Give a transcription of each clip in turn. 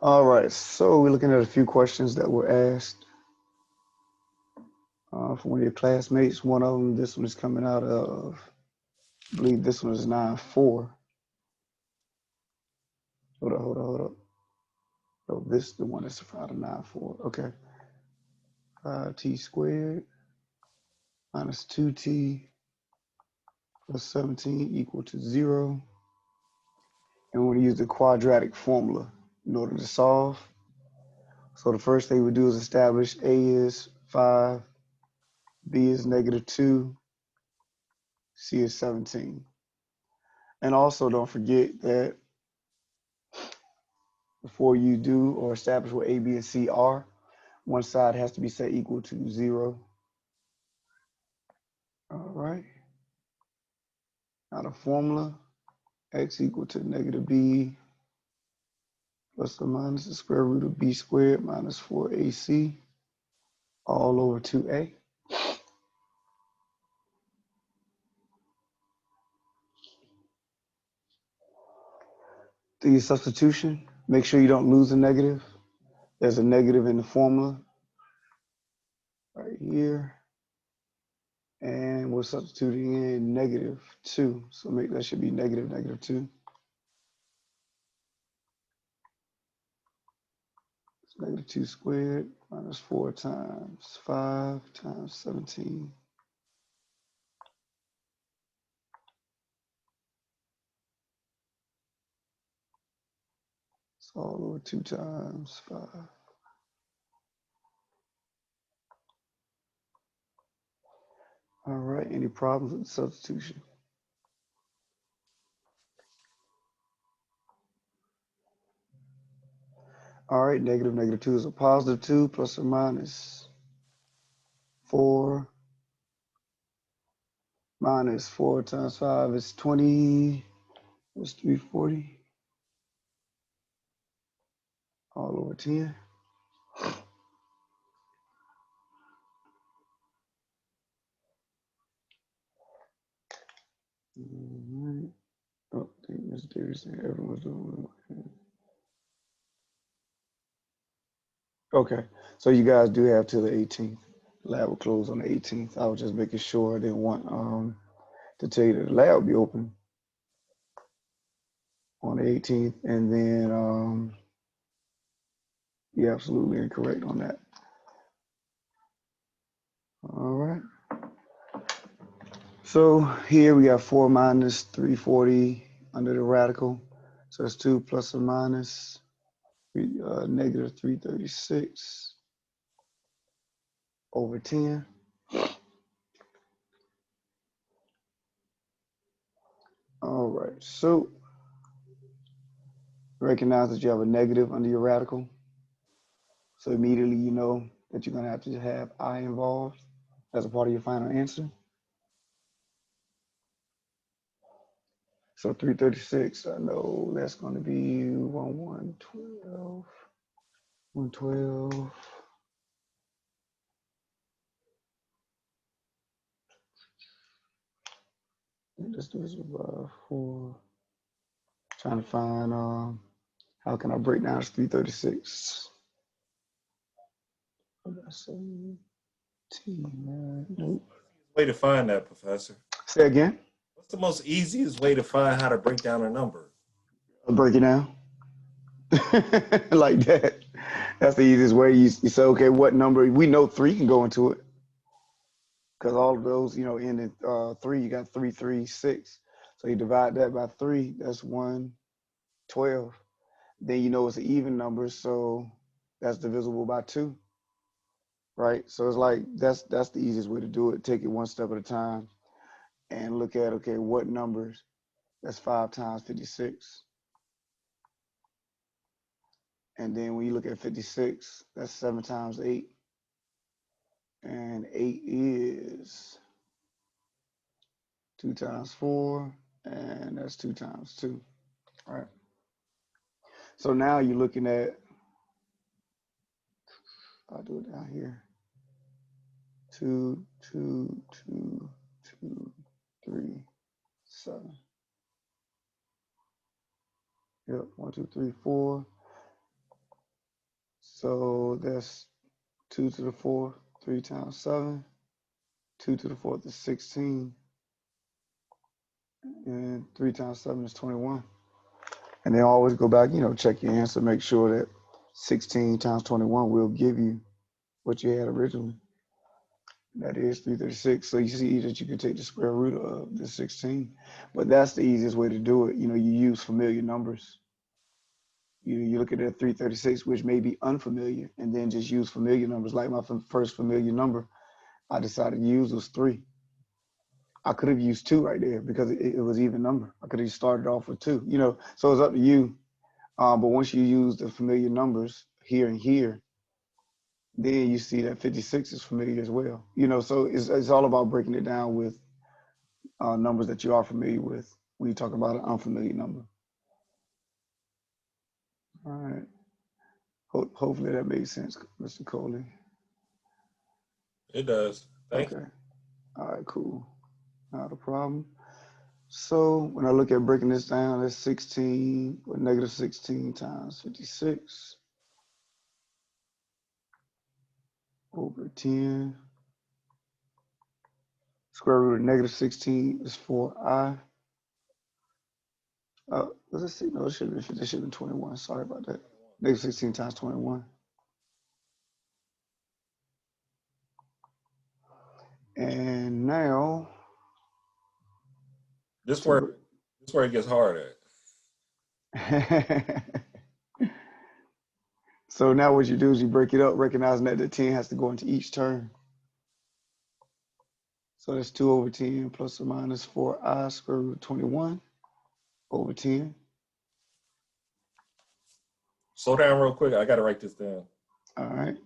All right, so we're looking at a few questions that were asked from one of your classmates. One of them, this one is coming out of, I believe this one is 9-4. Hold up. Oh, this is the one that's out of 9-4. Okay. 5t squared minus 2t plus 17 equal to 0. And we're going to use the quadratic formula in order to solve. So the first thing we do is establish a is 5, b is -2, c is 17. And also don't forget that before you do or establish what a, b, and c are, one side has to be set equal to 0. All right. Now the formula, x equal to -b plus or minus the square root of b squared minus 4ac all over 2a. Do your substitution. Make sure you don't lose a negative. There's a negative in the formula right here. And we're substituting in -2. So that should be -2. It's -2 squared minus 4 times 5 times 17. It's all over 2 times 5. All right, any problems with the substitution? All right, -2 is a +2 plus or minus 4 minus 4 times 5 is 20. What's 340? All over 10. All right. Oh, I think Ms. Davis said everyone's doing it. Okay, so you guys do have till the 18th. Lab will close on the 18th. I was just making sure. I didn't want to tell you that the lab will be open on the 18th, and then you're absolutely incorrect on that. All right. So here we got 4 minus 340 under the radical. So it's 2 plus or minus negative 336 over 10. All right, so recognize that you have a negative under your radical. So immediately you know that you're going to have I involved as a part of your final answer. So 336, I know that's going to be 112. 112. Let's do this by 4. Trying to find how can I break down this 336? About 17, right? Nope. Way to find that, Professor. Say again. What's the most easiest way to find how to break down a number? I'll break it down. Like that. That's the easiest way. You say, okay, what number? We know 3 can go into it. Because all of those, end in 3, you got 3, 3, 6. So you divide that by 3, that's 112. Then you know it's an even number, so that's divisible by 2. Right? So it's like that's the easiest way to do it. Take it one step at a time and look at, okay, what numbers? That's 5 times 56. And then when you look at 56, that's 7 times 8. And 8 is 2 times 4, and that's 2 times 2. All right. So now you're looking at, I'll do it down here. 2, 2, 2, 2, 3, 7. Yep, 1, 2, 3, 4. So that's 2 to the 4th, 3 times 7. 2 to the 4th is 16. And 3 times 7 is 21. And then always go back, check your answer, make sure that 16 times 21 will give you what you had originally. That is 336. So you see that you can take the square root of the 16. But that's the easiest way to do it. You use familiar numbers. You look at that 336, which may be unfamiliar, and then just use familiar numbers. Like my first familiar number, I decided to use was 3. I could have used 2 right there because it was even number. I could have started off with 2, so it's up to you. But once you use the familiar numbers here and here, then you see that 56 is familiar as well. So it's all about breaking it down with numbers that you are familiar with when you talk about an unfamiliar number. All right. Hopefully that made sense, Mr. Coley. It does. Thank you. Okay. All right, cool. Not a problem. So when I look at breaking this down, that's 16 or negative 16 times 56 over 10. Square root of negative 16 is 4i. Let's see. No, it should have been 21. Sorry about that. Negative 16 times 21. And now, This where it gets hard at. So now what you do is you break it up, recognizing that the 10 has to go into each term. So that's 2 over 10 plus or minus 4i square root of 21 over 10. Slow down real quick. I got to write this down. All right.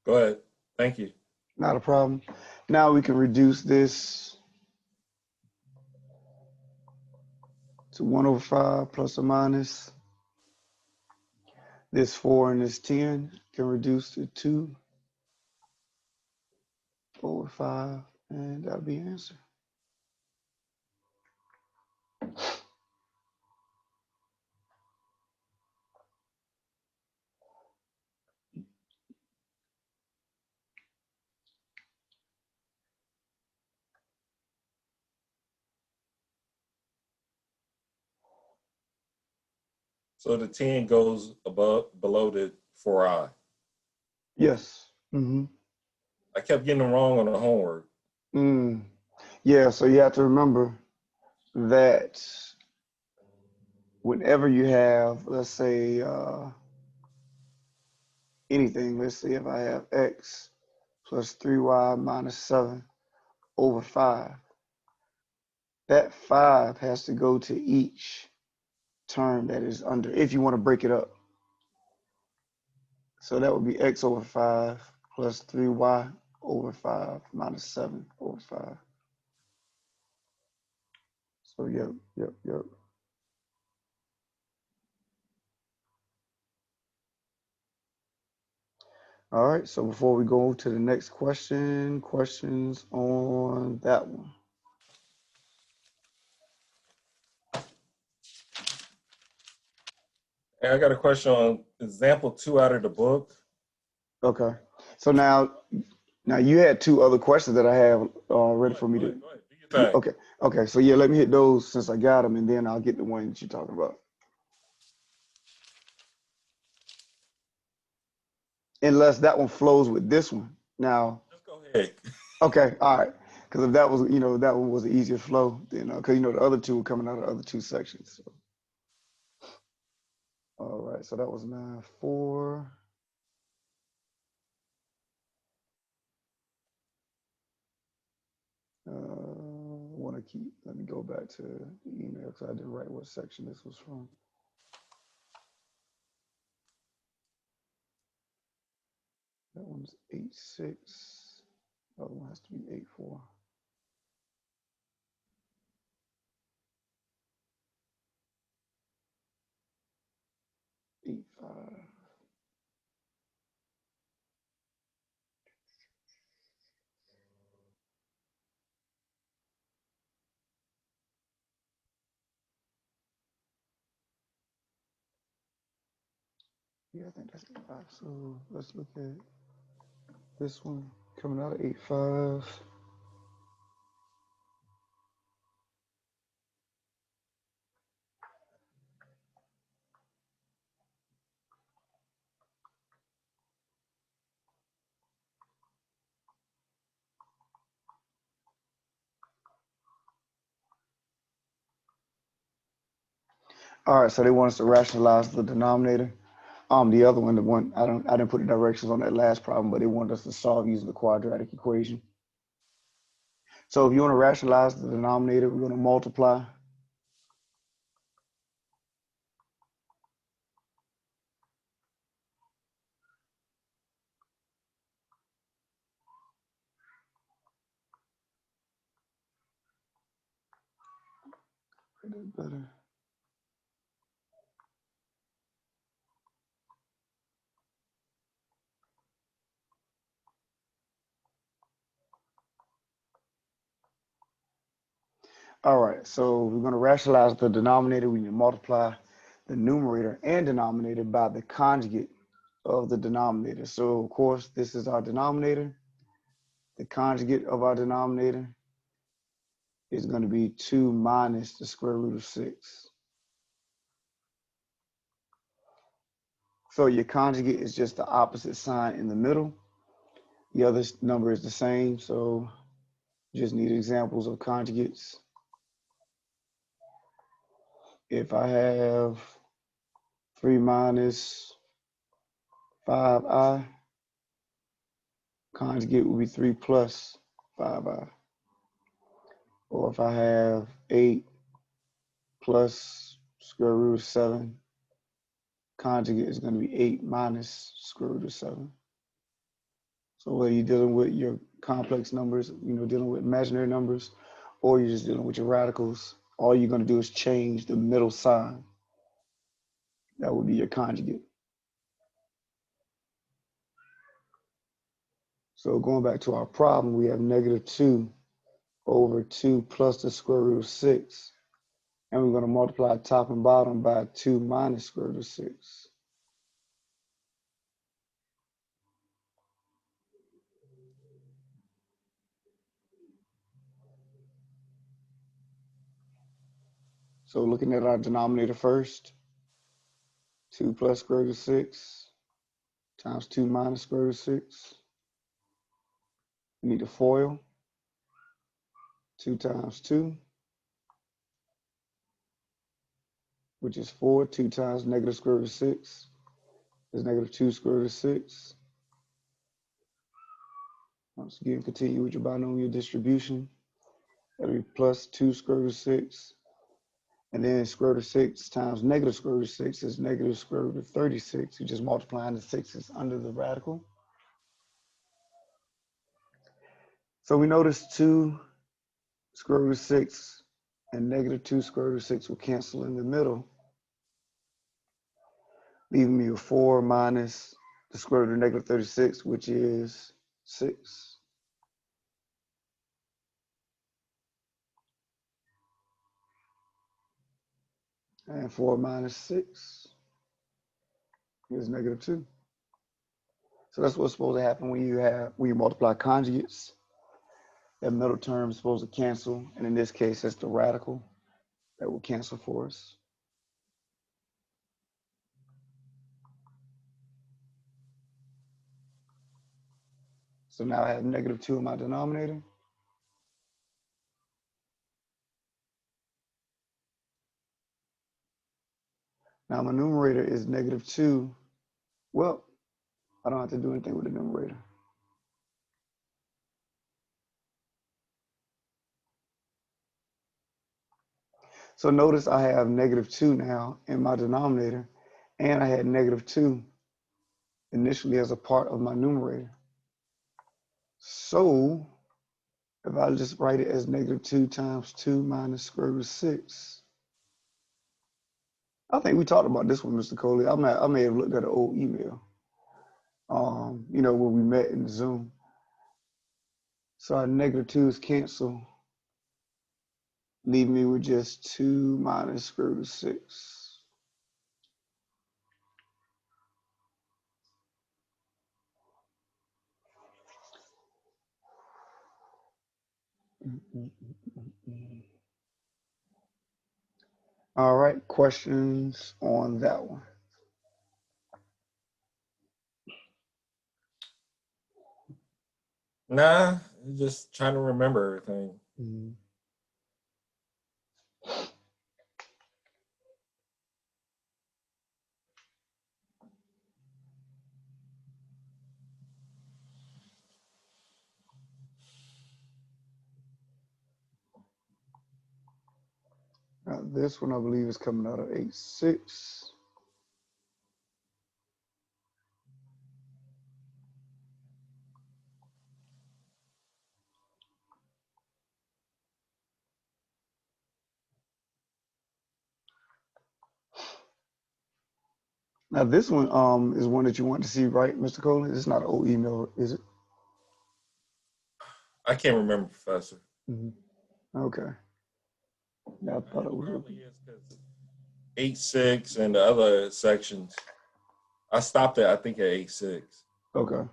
Go ahead. Thank you. Not a problem. Now we can reduce this to 1 over 5 plus or minus. This 4 and this 10 can reduce to 2 over 5, and that'll be the answer. So the 10 goes below the 4i. Yes. Mm-hmm. I kept getting them wrong on the homework. Yeah, so you have to remember that whenever you have, let's say, anything, let's say if I have x plus 3y minus 7 over 5, that 5 has to go to each term that is under, if you want to break it up. So that would be x over 5 plus 3y over 5 minus 7 over 5. So yep. All right, so before we go to the next question, questions on that one. Hey, I got a question on example 2 out of the book. Okay, so now you had 2 other questions that I have ready for me to. Go ahead. Do your thing. Okay, so yeah, let me hit those since I got them, and then I'll get the one that you're talking about. Unless that one flows with this one. Now, Just go ahead. okay, all right. Because if that was, that one was an easier flow, then, because, the other 2 were coming out of the other 2 sections. So. All right, so that was 9-4. Let me go back to the email because I didn't write what section this was from. That one's 8-6. The other one has to be 8-4. Yeah, I think that's 8.5. So let's look at this one coming out of 8.5. All right, so they want us to rationalize the denominator. The other one, the one I didn't put the directions on that last problem, but they want us to solve using the quadratic equation. So if you want to rationalize the denominator, we're going to multiply. Better. All right, so we're going to rationalize the denominator. We need to multiply the numerator and denominator by the conjugate of the denominator. So of course, this is our denominator. The conjugate of our denominator is going to be 2 minus the square root of 6. So your conjugate is just the opposite sign in the middle. The other number is the same, so you just need examples of conjugates. If I have 3 minus 5i, conjugate will be 3 plus 5i. Or if I have 8 plus square root of 7, conjugate is going to be 8 minus square root of 7. So whether you're dealing with your complex numbers, dealing with imaginary numbers, or you're just dealing with your radicals, all you're going to do is change the middle sign. That would be your conjugate. So going back to our problem, we have negative 2 over 2 plus the square root of 6. And we're going to multiply top and bottom by 2 minus square root of 6. So looking at our denominator first, 2 plus square root of 6 times 2 minus square root of 6. We need a FOIL. 2 times 2, which is 4. 2 times negative square root of 6 is negative 2 square root of 6. Once again, continue with your binomial distribution. That'll be plus 2 square root of 6. And then square root of 6 times negative square root of 6 is negative square root of 36. You're just multiplying the 6's under the radical. So we notice 2 square root of 6 and negative 2 square root of 6 will cancel in the middle, leaving me with 4 minus the square root of negative 36, which is 6. And 4 minus 6 is negative 2. So that's what's supposed to happen when you multiply conjugates. That middle term is supposed to cancel, and in this case, it's the radical that will cancel for us. So now I have negative 2 in my denominator. Now my numerator is negative 2. Well, I don't have to do anything with the numerator. So notice I have negative 2 now in my denominator, and I had negative 2 initially as a part of my numerator. So if I just write it as negative 2 times 2 minus square root of 6, I think we talked about this one, Mr. Coley. I may have looked at an old email, when we met in Zoom. So our negative 2's cancel, leave me with just 2 minus square root of 6. All right, questions on that one? Nah, just trying to remember everything. Mm-hmm. Now, this one I believe is coming out of 8-6. Now this one is one that you want to see, right, Mr. Coley? It's not an old email, is it? I can't remember, Professor. Mm-hmm. Okay. Yeah, I thought it was. Probably is because 8-6 and the other sections. I stopped at I think at 8-6. Okay.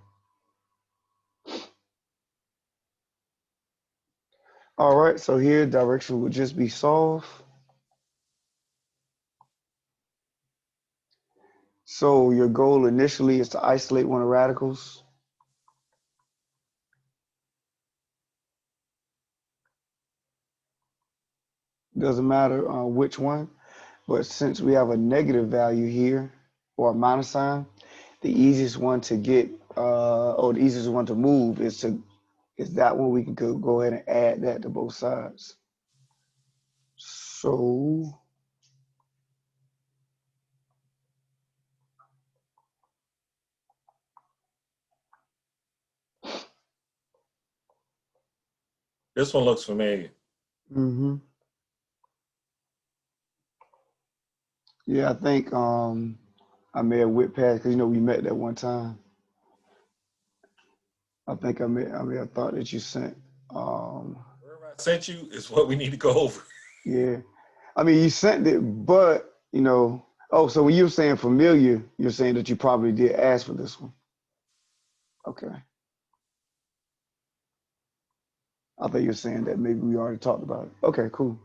All right, so here direction would just be solve. So your goal initially is to isolate one of the radicals. Doesn't matter which one, but since we have a negative value here or a minus sign, the easiest one to get or the easiest one to move is that one. We can go ahead and add that to both sides. So This one looks familiar. Yeah, I think I may have whipped past because we met that one time. I think I may have thought that you sent. Wherever I sent you is what we need to go over. Yeah, I mean you sent it, but Oh, so when you're saying familiar, you're saying that you probably did ask for this one. Okay. I thought you were saying that maybe we already talked about it. Okay, cool.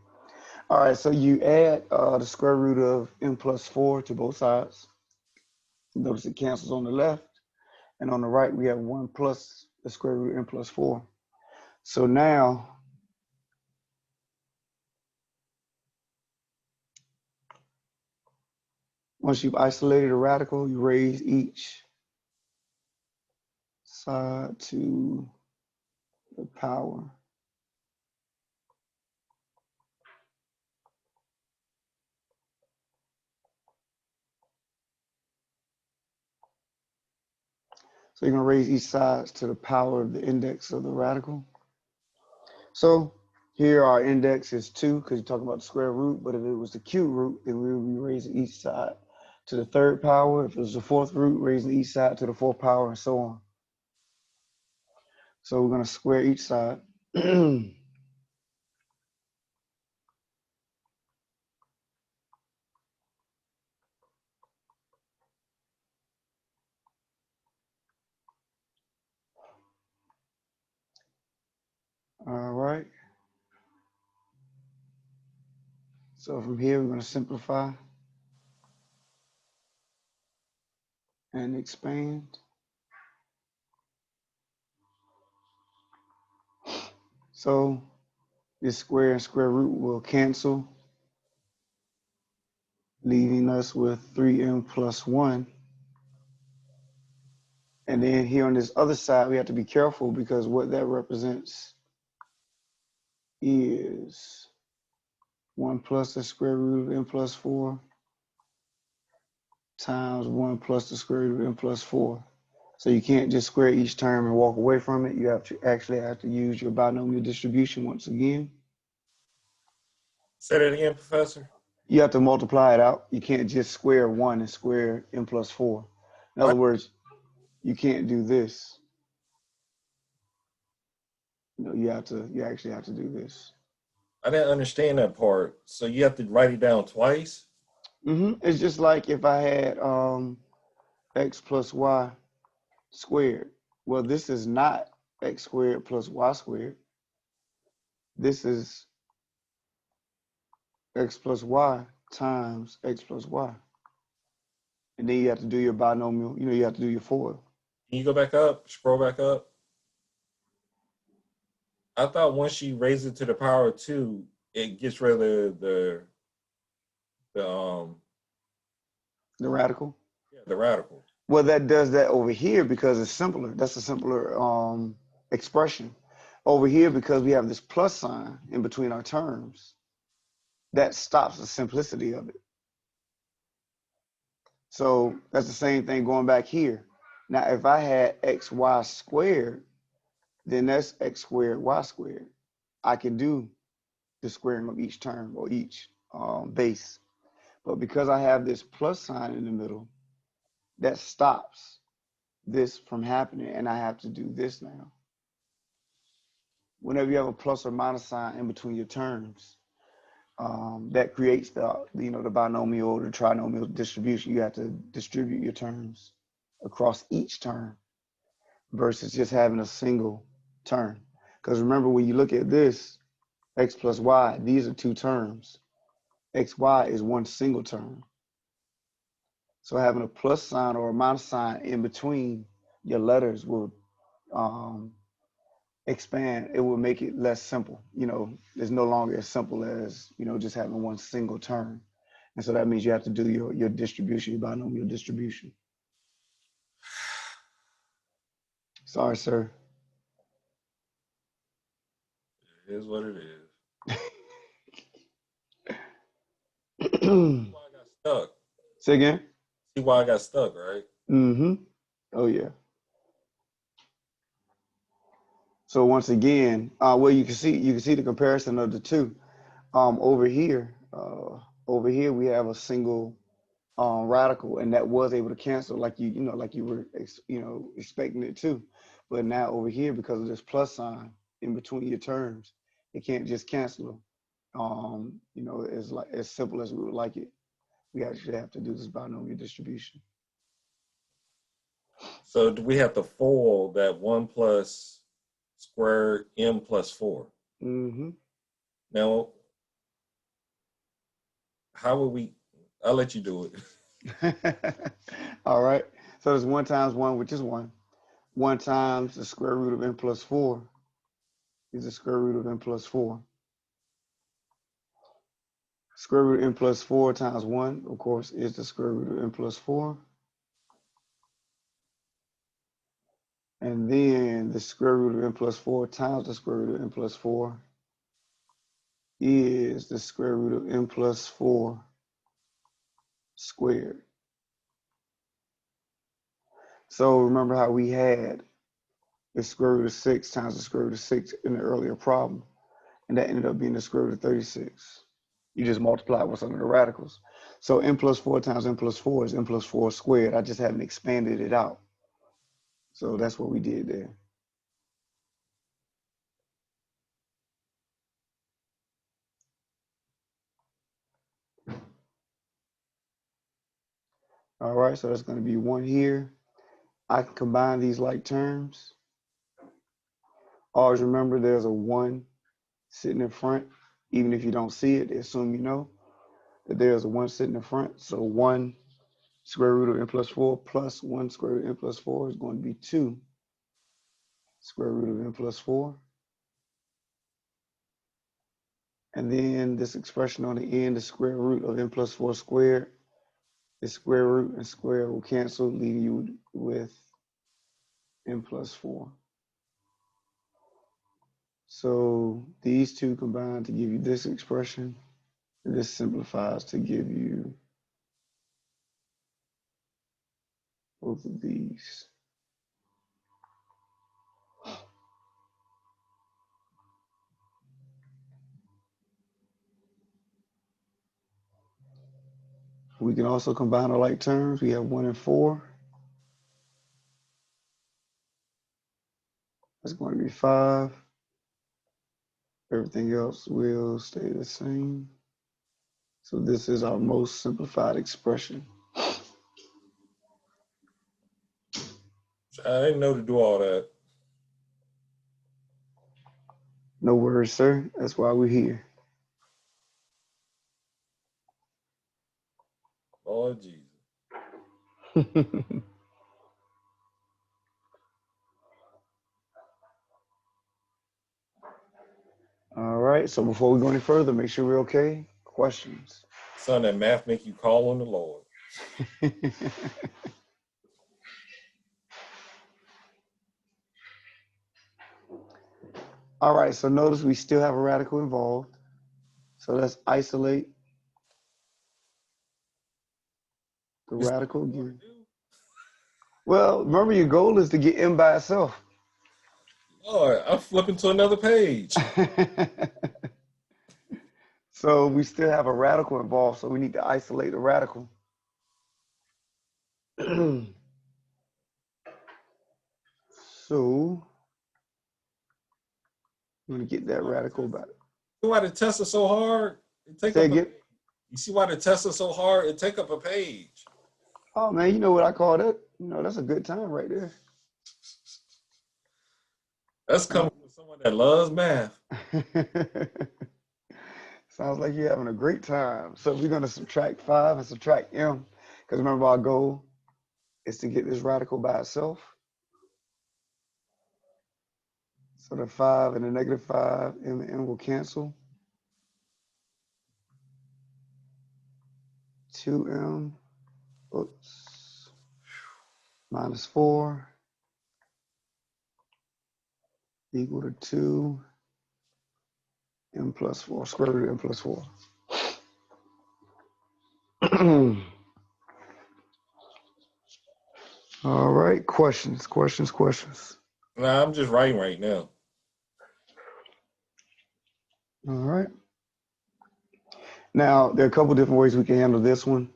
All right, so you add the square root of n plus 4 to both sides. Notice it cancels on the left. And on the right, we have 1 plus the square root of n plus 4. So now, once you've isolated a radical, you raise each side to the power. So you're going to raise each side to the power of the index of the radical. So here our index is 2 because you're talking about the square root, but if it was the cube root, then we would be raising each side to the third power. If it was the fourth root, raising each side to the fourth power, and so on. So we're going to square each side. All right. So from here, we're going to simplify and expand. So this square and square root will cancel, leaving us with 3m plus 1. And then here on this other side, we have to be careful because what that represents is 1 plus the square root of n plus 4 times 1 plus the square root of n plus 4. So you can't just square each term and walk away from it. You have to actually use your binomial distribution once again. Say that again, Professor. You have to multiply it out. You can't just square 1 and square n plus 4. In other words, you can't do this. You actually have to do this. I didn't understand that part. So you have to write it down twice? It's just like if I had x plus y squared. Well, this is not x squared plus y squared. this is x plus y times x plus y. And then you have to do your binomial, you have to do your FOIL. Can you go back up, scroll back up? I thought once you raise it to the power of 2, it gets rid of the radical. Yeah, the radical. Well, that does that over here because it's simpler. That's a simpler expression. Over here, because we have this plus sign in between our terms, that stops the simplicity of it. So that's the same thing going back here. Now, if I had xy squared, then that's x squared, y squared. I can do the squaring of each term or each base. But because I have this plus sign in the middle, that stops this from happening, and I have to do this now. Whenever you have a plus or minus sign in between your terms, that creates the binomial or the trinomial distribution. You have to distribute your terms across each term versus just having a single term. Because remember, when you look at this, x plus y, these are two terms. xy is one single term. So having a plus sign or a minus sign in between your letters will expand. It will make it less simple. It's no longer as simple as, just having one single term. And so that means you have to do your distribution, your binomial distribution. Sorry, sir. It is what it is. See why I got stuck. Say again? See why I got stuck, right? Mm-hmm. Oh, yeah. So once again, well, you can see the comparison of the two. Over here we have a single radical, and that was able to cancel like you were expecting it to. But now over here, because of this plus sign in between your terms, it can't just cancel. It's like as simple as we would like it. We actually have to do this binomial distribution. So do we have to FOIL that 1 plus squared m plus 4? Mm-hmm. Now, how would we? I'll let you do it. All right. So there's 1 times 1, which is 1. 1 times the square root of n plus 4 is the square root of n plus 4. Square root of n plus 4 times 1, of course, is the square root of n plus 4. And then the square root of n plus 4 times the square root of n plus 4 is the square root of n plus 4 squared. So remember how we had the square root of 6 times the square root of 6 in the earlier problem, and that ended up being the square root of 36. You just multiply what's under the radicals. So n plus 4 times n plus 4 is n plus 4 squared. I just haven't expanded it out. So that's what we did there. All right, so that's going to be 1 here. I can combine these like terms. Always remember there's a 1 sitting in front. Even if you don't see it, assume you know that there's a 1 sitting in front. So 1 square root of n plus 4 plus 1 square root of n plus 4 is going to be 2 square root of n plus 4. And then this expression on the end, the square root of n plus 4 squared, the square root and square will cancel, leaving you with n plus 4. So these two combine to give you this expression, and this simplifies to give you both of these. We can also combine our like terms. We have 1 and 4. That's going to be 5. Everything else will stay the same. So this is our most simplified expression. I didn't know to do all that. No worries, sir. That's why we're here. Lord Jesus. All right. So before we go any further, make sure we're okay. Questions? Son, that math make you call on the Lord. All right. So notice we still have a radical involved. So let's isolate the This is radical what you again. do? Well, remember your goal is to get m by itself. Lord, I'm flipping to another page. So we still have a radical involved, so we need to isolate the radical. So I'm going to get that radical back. You see why the tests are so hard? It take Say up again? you see why the tests are so hard? It take up a page. Oh, man, you know what I call that? You know, that's a good time right there. That's coming from someone that loves math. Sounds like you're having a great time. So we're going to subtract 5 and subtract m, because remember our goal is to get this radical by itself. So the 5 and the negative 5, m and m will cancel. 2m, oops, minus 4 equal to 2 m plus 4, square root of m plus 4. All right, questions. Nah, I'm just writing right now. All right. Now, there are a couple different ways we can handle this one.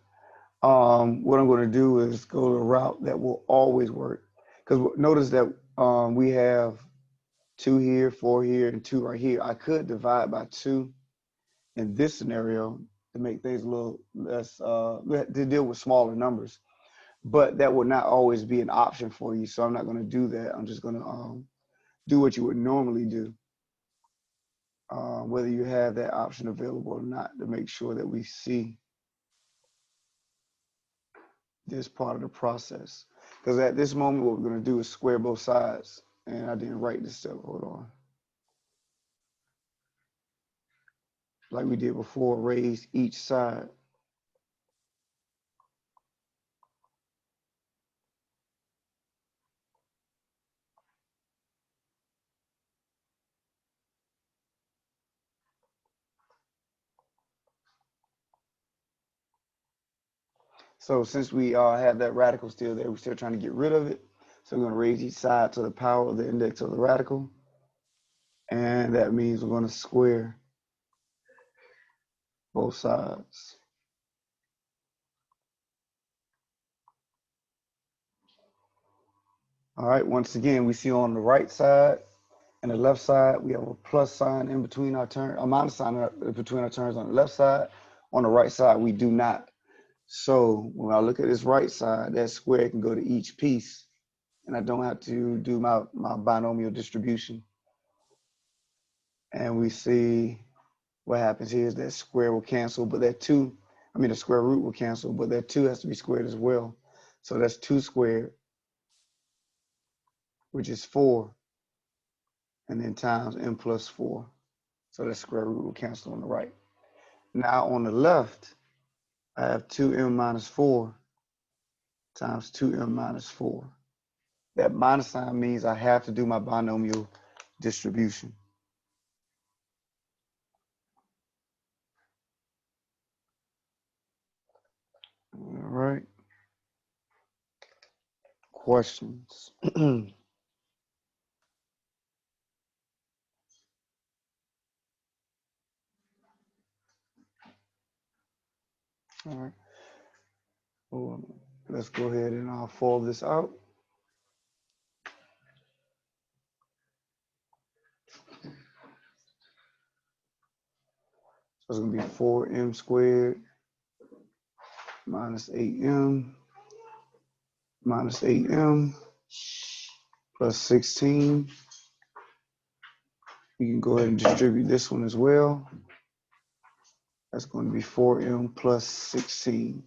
What I'm going to do is go to a route that will always work. Because notice that we have 2 here, 4 here, and 2 right here. I could divide by 2 in this scenario to make things a little less, to deal with smaller numbers. But that would not always be an option for you. So I'm not going to do that. I'm just going to do what you would normally do, whether you have that option available or not, to make sure that we see this part of the process. Because at this moment, what we're going to do is square both sides. And I didn't write this step. Hold on. Like we did before, raise each side. So since we have that radical still there, we're still trying to get rid of it. So we're going to raise each side to the power of the index of the radical. And that means we're going to square both sides. All right, once again, we see on the right side and the left side, we have a plus sign in between our terms, a minus sign in between our terms on the left side. On the right side, we do not. So when I look at this right side, that square can go to each piece, and I don't have to do my binomial distribution. And we see what happens here is that square will cancel, but that 2, the square root will cancel, but that 2 has to be squared as well. So that's 2 squared, which is 4, and then times m plus 4. So that square root will cancel on the right. Now on the left, I have 2m minus 4 times 2m minus 4. That minus sign means I have to do my binomial distribution. All right. Questions? All right. Well, let's go ahead and I'll fold this out. So it's going to be 4m squared minus 8m minus 8m plus 16 We can go ahead and distribute this one as well. That's going to be 4m plus 16.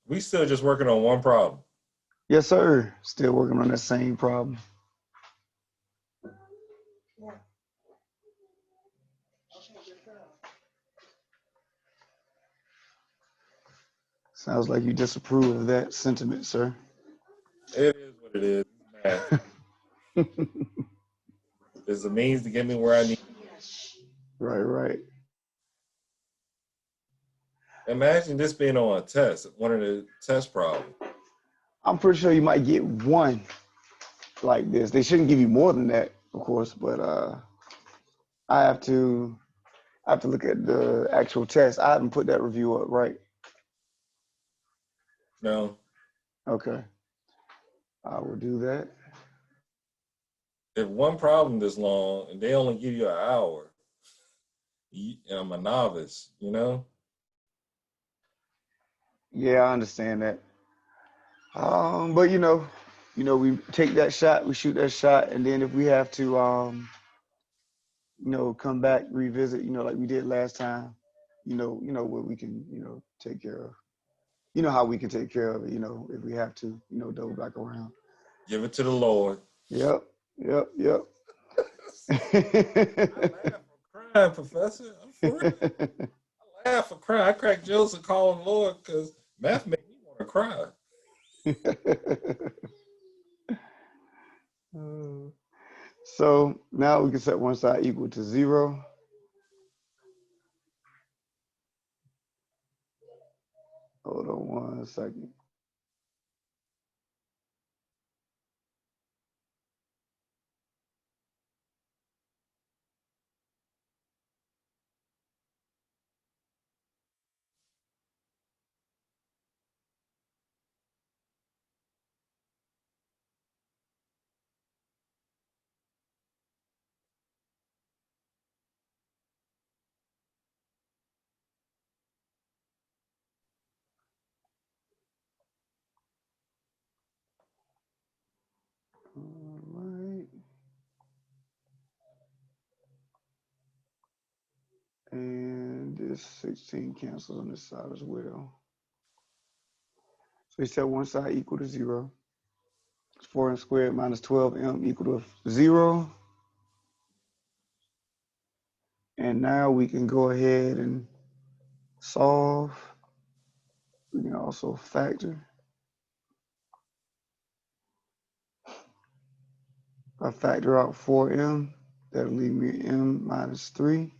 We still just working on one problem. Yes, sir. Still working on that same problem. Sounds like you disapprove of that sentiment, sir. It is what it is. Math. It's a means to get me where I need. Right. Imagine this being on a test, one of the test problems. I'm pretty sure you might get one like this. They shouldn't give you more than that, of course, but I have to look at the actual test. I haven't put that review up, right? No. Okay. I will do that. If one problem this long and they only give you an hour, I'm a novice, you know? Yeah, I understand that. But we take that shot, we shoot that shot, and then if we have to come back, revisit, like we did last time, what we can, take care of. You know how we can take care of it, if we have to, double back around. Give it to the Lord. Yep. I laugh for crying, Professor. I'm for real. I laugh for crying. I crack jokes and call him Lord because math made me want to cry. So now we can set one side equal to 0. Hold on 1 second. All right. And this 16 cancels on this side as well. So we set one side equal to 0. 4m squared minus 12m equal to 0. And now we can go ahead and solve. We can also factor. If I factor out 4m, that'll leave me m minus 3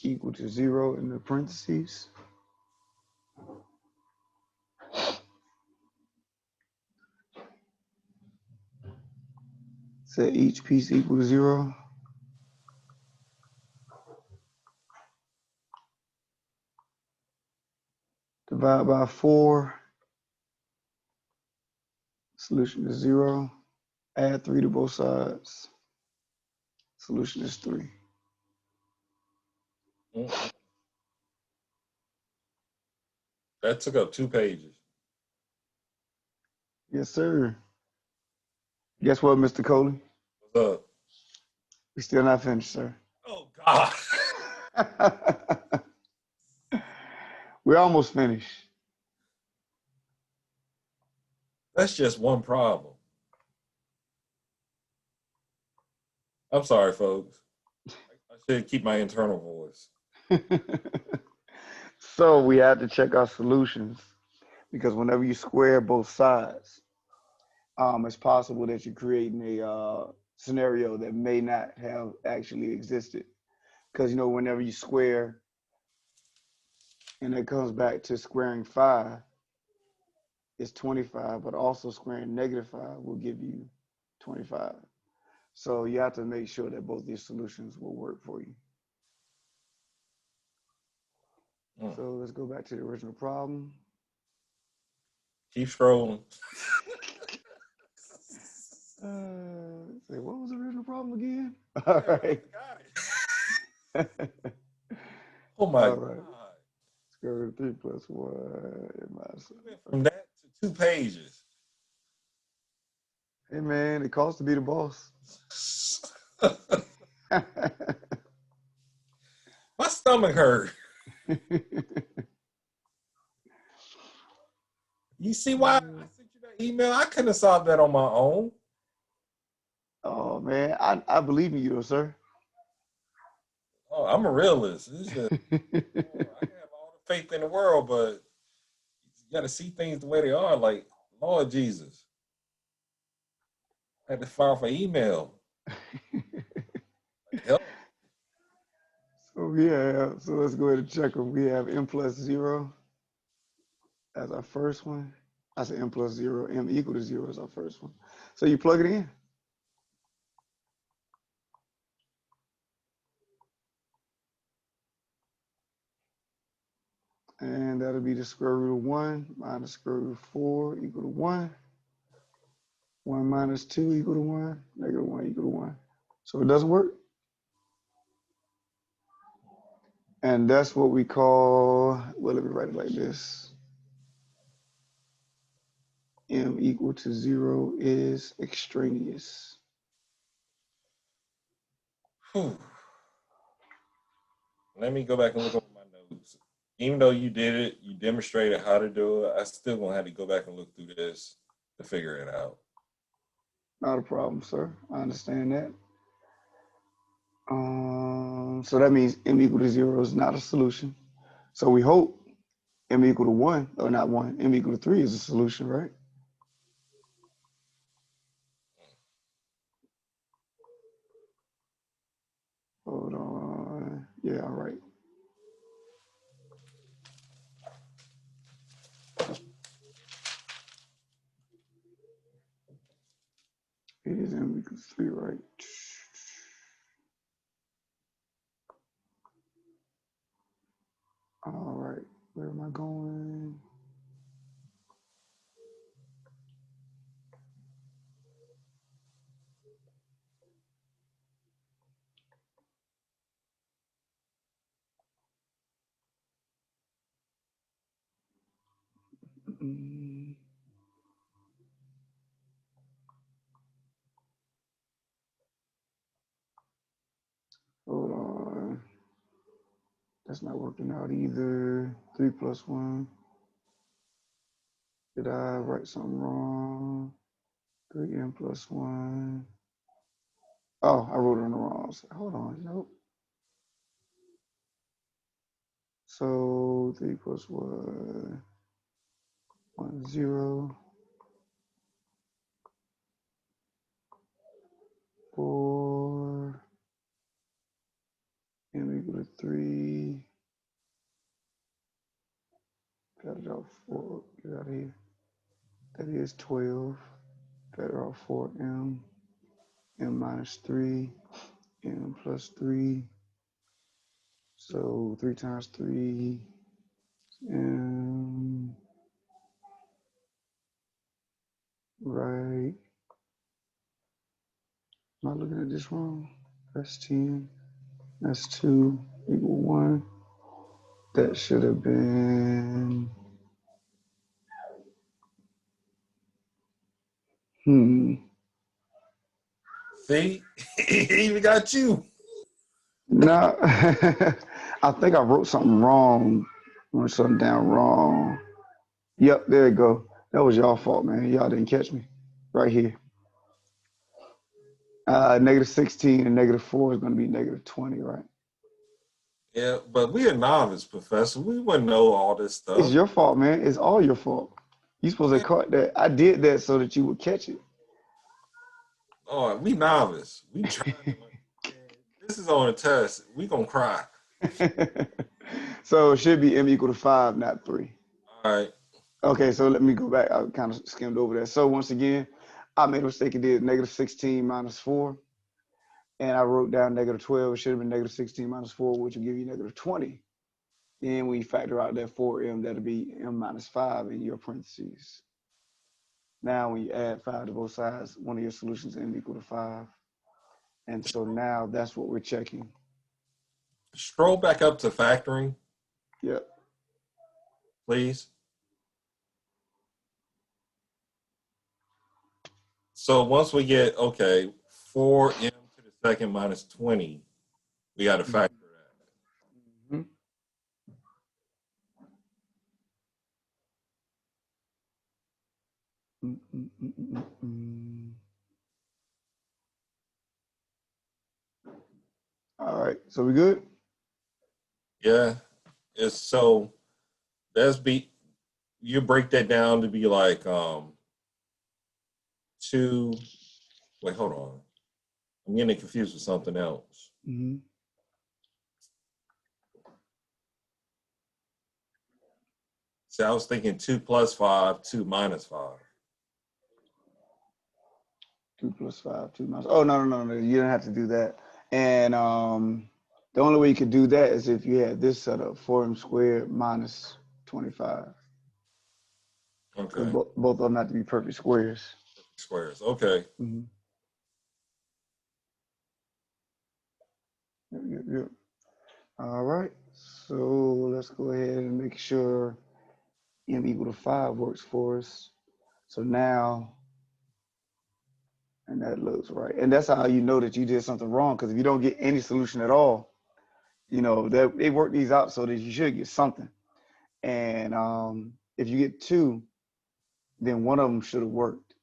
equal to 0 in the parentheses. Set each piece equal to 0. Divide by 4. Solution is 0. Add 3 to both sides. Solution is 3. That took up 2 pages. Yes, sir. Guess what, Mr. Coley? What's up? We still not finished, sir. Oh, God. We're almost finished. That's just one problem. I'm sorry, folks. I should keep my internal voice. So we have to check our solutions because whenever you square both sides, it's possible that you're creating a scenario that may not have actually existed. Because, whenever you square, and it comes back to squaring 5, it's 25, but also squaring -5 will give you 25. So you have to make sure that both these solutions will work for you. So let's go back to the original problem. Keep scrolling. Say, what was the original problem again? All right. Oh my All right. God. Square root of 3 plus 1 minus. From that to 2 pages. Hey man, it costs to be the boss. stomach hurt. You see why I sent you that email? I couldn't have solved that on my own. Oh man, I believe in you, though, sir. Oh, I'm a realist. It's just, I can have all the faith in the world, but you got to see things the way they are. Like, Lord Jesus, I had to file for email. Help. So let's go ahead and check them. We have m plus 0 as our first one. I said m plus 0, m equal to 0 is our first one. So you plug it in. And that'll be the square root of 1 minus square root of 4 equal to 1. 1 minus 2 equal to 1. Negative 1 equal to 1. So it doesn't work. And that's what we call, well, let me write it like this. M equal to 0 is extraneous. Whew. Let me go back and look over my notes. Even though you did it, you demonstrated how to do it, I still gonna have to go back and look through this to figure it out. Not a problem, sir. I understand that. So that means m equal to 0 is not a solution. So we hope m equal to 1, or not 1, m equal to 3 is a solution, right? Hold on. Yeah, all right. It is m equals 3, right? All right. Where am I going? Hold on. That's not working out either. 3 plus 1. Did I write something wrong? 3m plus 1. Oh, I wrote it on the wrong side. Hold on. Nope. So 3 plus 1. 1, 0. 4. M equal to 3. Got it off 4. Get out of here. That is 12. Got it off 4m. M minus 3. M plus 3. So 3 times 3. M. Right. Am I looking at this wrong? That's 10. That's 2 equal 1. That should have been. See, he even got you. No, I think I wrote something wrong. Wrote something down wrong. Yep, there you go. That was y'all fault, man. Y'all didn't catch me. Right here. Negative 16 and negative 4 is going to be negative 20, right? Yeah, but we a novice, Professor. We wouldn't know all this stuff. It's your fault, man. It's all your fault. You supposed to have caught that. I did that so that you would catch it. Oh, we novice. We trying to this is on a test. We gonna cry. So it should be m equal to 5, not 3. All right. Okay, so let me go back. I kind of skimmed over that. So once again, I made a mistake. It did negative 16 minus 4. And I wrote down negative 12. It should have been negative 16 minus 4, which will give you negative 20. Then when you factor out that 4m, that'll be m minus 5 in your parentheses. Now when you add 5 to both sides, one of your solutions m equal to 5. And so now that's what we're checking. Scroll back up to factoring. Yep. Please. So once we get, okay, 4m to the second minus 20, we got to factor that. Mm-hmm. All right, so we good? Yeah. It's so you break that down to be like two. Wait, hold on. I'm getting confused with something else. Mm-hmm. See, I was thinking 2 plus 5, 2 minus 5. 2 plus 5, 2 minus. Oh, no. You don't have to do that. And the only way you could do that is if you had this set up, 4m squared minus 25. Because Okay. both of them have to be perfect squares. Squares. Okay. Mm-hmm. Yep. All right. So let's go ahead and make sure m equal to 5 works for us. So now, and that looks right. And that's how you know that you did something wrong. Because if you don't get any solution at all, they work these out so that you should get something. And if you get 2, then one of them should have worked.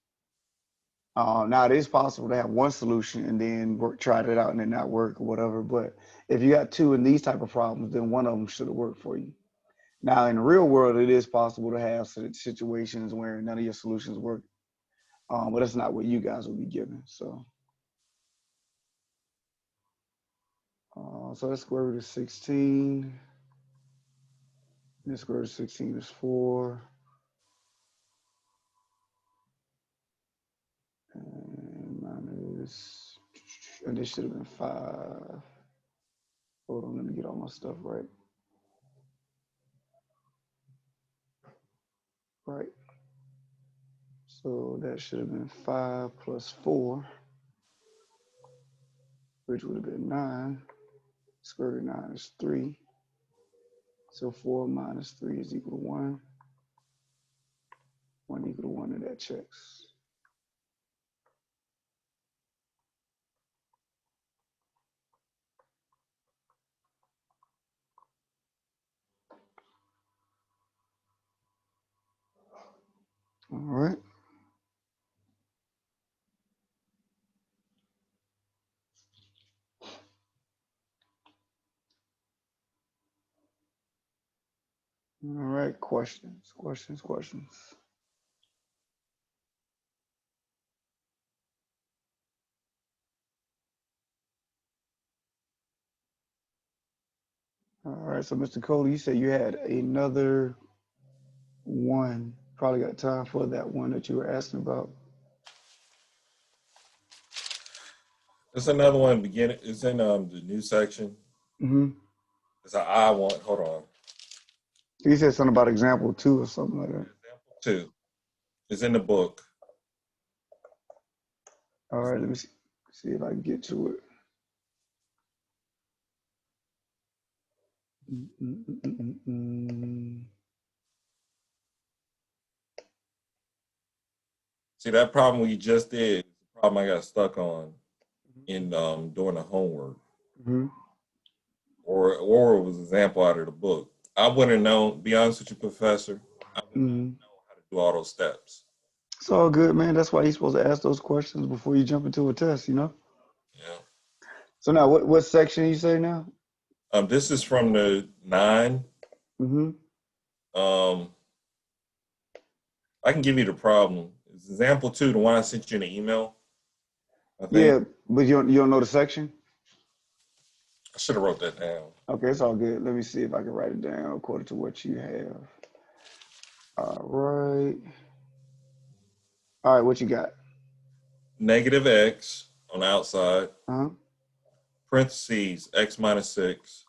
Now it is possible to have one solution and then try it out and then not work or whatever. But if you got 2 in these type of problems, then one of them should have worked for you. Now in the real world, it is possible to have situations where none of your solutions work, but that's not what you guys will be given. So the square root of 16. The square root of 16 is 4. And minus, and this should have been 5. Hold on, let me get all my stuff right. Right. So that should have been 5 plus 4, which would have been 9. Square root of 9 is 3. So 4 minus 3 is equal to 1. 1 equal to 1, and that checks. All right. All right. Questions. All right. So, Mr. Coley, you said you had another one. Probably got time for that one that you were asking about. There's another one beginning. It's in the new section. Mm-hmm. It's an I one. Hold on. You said something about example 2 or something like that. Example 2. It's in the book. All right. Let me see if I can get to it. See, that problem we just did is the problem I got stuck on in doing the homework. Mm-hmm. Or it was an example out of the book. I wouldn't have known, be honest with you, Professor, I would not Mm-hmm. know how to do all those steps. It's all good, man. That's why you're supposed to ask those questions before you jump into a test, Yeah. So now, what section you say now? This is from the 9. Mm-hmm. Um, I can give you the problem. It's example 2, the one I sent you in the email. I think Yeah, but you don't know the section? I should have wrote that down. Okay, it's all good. Let me see if I can write it down according to what you have. All right. All right, what you got? Negative x on the outside, Uh-huh. parentheses x minus 6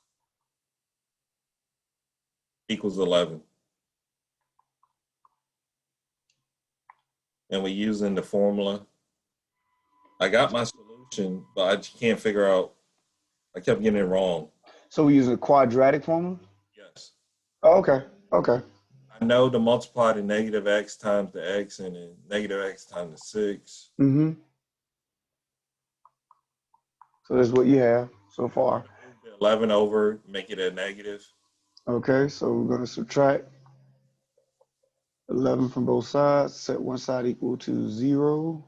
equals 11. And we're using the formula. I got my solution, but I just can't figure out. I kept getting it wrong. So we're using a quadratic formula? Yes. Oh, okay. Okay. I know to multiply the negative x times the x and then negative x times the 6. Mm-hmm. So that's what you have so I'm far. going to move the 11 over, make it a negative. Okay, so we're going to subtract. 11 from both sides. Set one side equal to 0.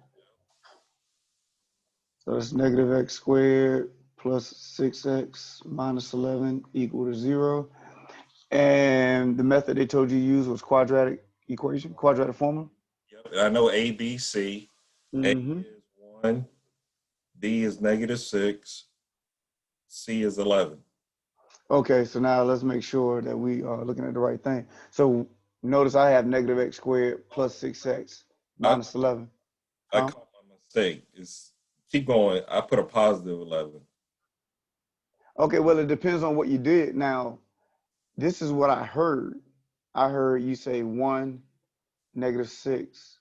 So it's negative x squared plus 6x minus 11 equal to 0. And the method they told you to use was quadratic equation, quadratic formula. Yep. I know A, B, C. A Mm-hmm. is 1, B is -6, C is 11. Okay, so now let's make sure that we are looking at the right thing. So notice I have negative x squared plus 6x I, minus 11. I Huh? caught my mistake. Keep going. I put a positive 11. Okay, well, it depends on what you did. Now, this is what I heard. I heard you say 1, -6,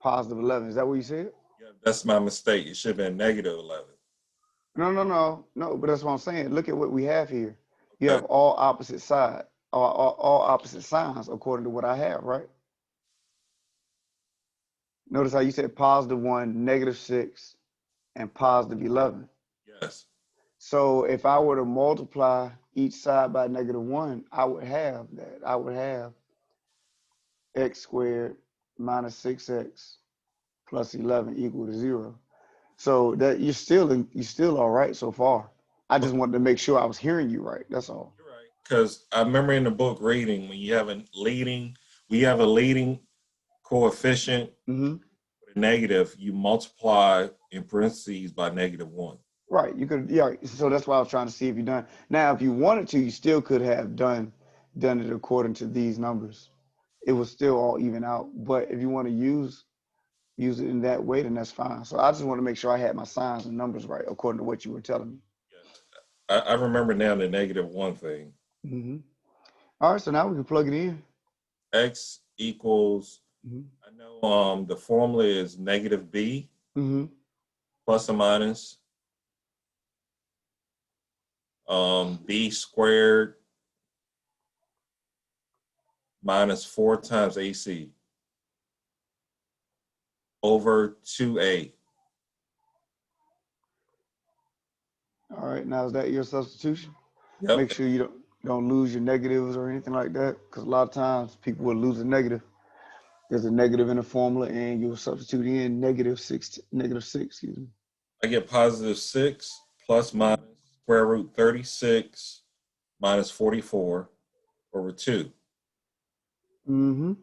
positive 11. Is that what you said? Yeah, that's my mistake. It should have been -11. No, but that's what I'm saying. Look at what we have here. You Okay. have all opposite side, all opposite signs according to what I have, right? Notice how you said positive 1, -6, and positive 11. Yes. So if I were to multiply each side by -1, I would have that. I would have x squared minus 6x plus 11 equal to 0. So that you're still all right so far. I just wanted to make sure I was hearing you right. That's all. You're right. Because I remember in the book reading when we have a leading coefficient Mm-hmm. with a negative, you multiply in parentheses by -1. Right. You could, yeah. So that's why I was trying to see if you done. Now, if you wanted to, you still could have done it according to these numbers. It was still all even out. But if you want to use it in that way, then that's fine. So I just want to make sure I had my signs and numbers right according to what you were telling me. Yes. I remember now the -1 thing. Mm-hmm. All right. So now we can plug it in. X equals, Mm-hmm. I know the formula is -b Mm-hmm. plus or minus b squared minus 4 times AC over 2a. All right. Now is that your substitution? Make Yep. sure you don't lose your negatives or anything like that, because a lot of times people will lose a negative. There's a negative in the formula, and you'll substitute in -6, excuse me. I get +6 plus minus square root 36 minus 44 over 2. Mm-hmm.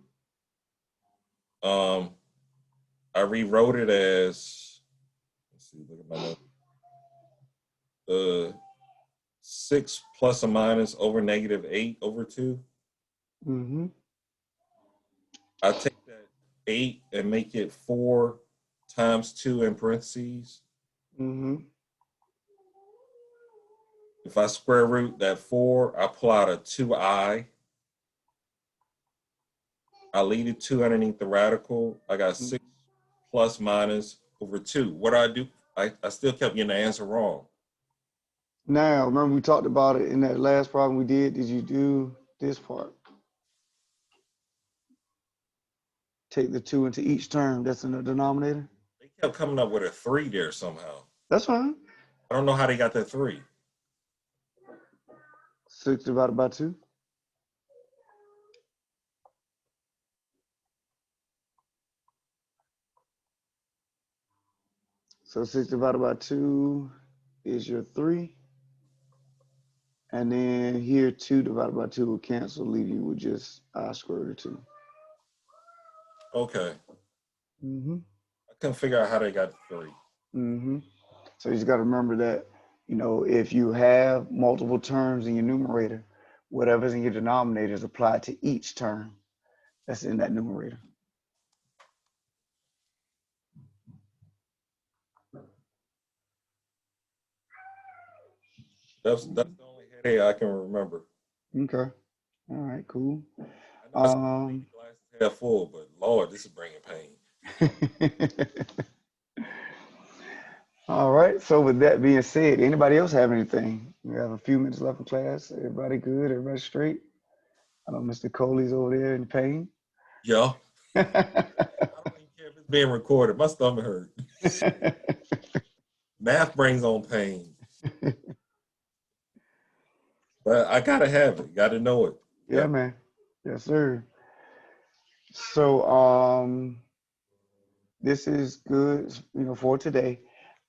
I rewrote it as, let's see, look at my note. 6 plus or minus over -8 over 2. Mm-hmm. I take that 8 and make it 4 times 2 in parentheses. Mm-hmm. If I square root that 4, I pull out a 2i. I leave the 2 underneath the radical. I got 6 plus minus over 2. What do I do? I still kept getting the answer wrong. Now, remember we talked about it in that last problem we did. Did you do this part? Take the 2 into each term that's in the denominator. They kept coming up with a 3 there somehow. That's fine. I don't know how they got that 3. 6 divided by 2. So 6 divided by 2 is your 3. And then here 2 divided by 2 will cancel, leave you with just I square root of 2. Okay. Mm-hmm. I couldn't figure out how they got the 3. Mm-hmm. So you just got to remember that, if you have multiple terms in your numerator, whatever's in your denominator is applied to each term that's in that numerator. That's the only headache I can remember. Okay. All right, cool. I know I said I need the glasses half full, but Lord, this is bringing pain. All right. So with that being said, anybody else have anything? We have a few minutes left in class. Everybody good? Everybody straight? I know Mr. Coley's over there in pain. Yeah. I don't even care if it's being recorded. My stomach hurt. Math brings on pain. But I gotta have it. Gotta know it. Yeah, Yep. man. Yes, sir. So this is good, for today.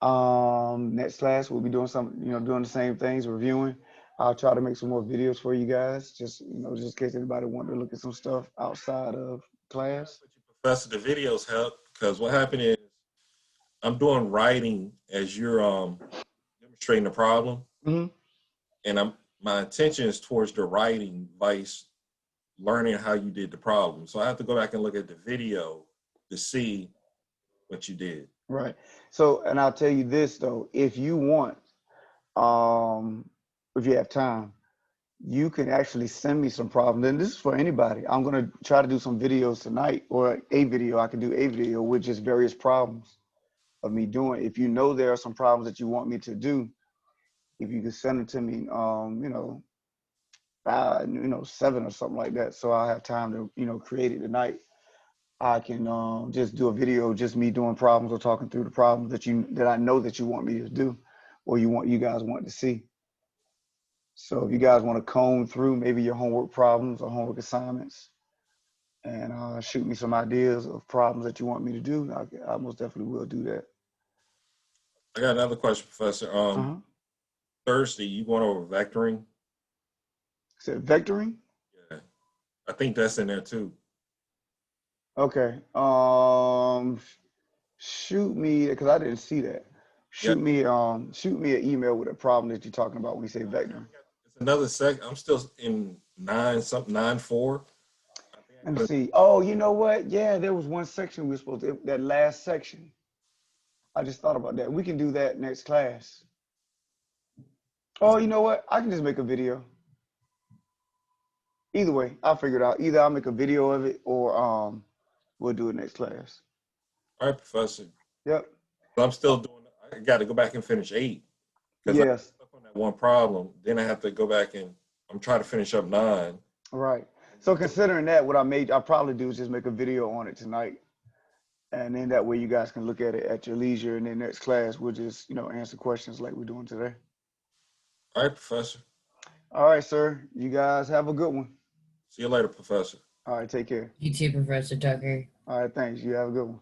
Next class we'll be doing doing the same things, reviewing. I'll try to make some more videos for you guys, just just in case anybody want to look at some stuff outside of class. Professor, the videos help because what happened is I'm doing writing as you're demonstrating the problem, Mm-hmm. and my attention is towards the writing, vice learning how you did the problem. So I have to go back and look at the video to see what you did. Right. So, and I'll tell you this though, if you want, if you have time, you can actually send me some problems. And this is for anybody. I'm gonna try to do some videos tonight, or a video. I can do a video with just various problems of me doing. If you know there are some problems that you want me to do, if you can send them to me, 7 or something like that, so I'll have time to create it tonight. I can just do a video, just me doing problems or talking through the problems that I know that you want me to do, or you guys want to see. So if you guys want to comb through maybe your homework problems or homework assignments, and shoot me some ideas of problems that you want me to do, I most definitely will do that. I got another question, Professor. Thursday, you going over vectoring? Said vectoring? Yeah, I think that's in there too. Okay. Shoot me, because I didn't see that. Shoot me an email with a problem that you're talking about when you say vectoring. It's another I'm still in 9.4. Let me see. Oh, you know what? Yeah, there was one section we were supposed to, that last section. I just thought about that. We can do that next class. Oh, you know what? I can just make a video. Either way, I'll figure it out. Either I'll make a video of it, or we'll do it next class. All right, Professor. Yep. But I'm still doing. I got to go back and finish 8. Yes. I'm stuck on that one problem. Then I have to go back and I'm trying to finish up 9. Right. So considering that, what I'll probably do is just make a video on it tonight. And then that way you guys can look at it at your leisure. And then next class, we'll just, answer questions like we're doing today. All right, Professor. All right, sir. You guys have a good one. See you later, Professor. All right, take care. You too, Professor Tucker. All right, thanks. You have a good one.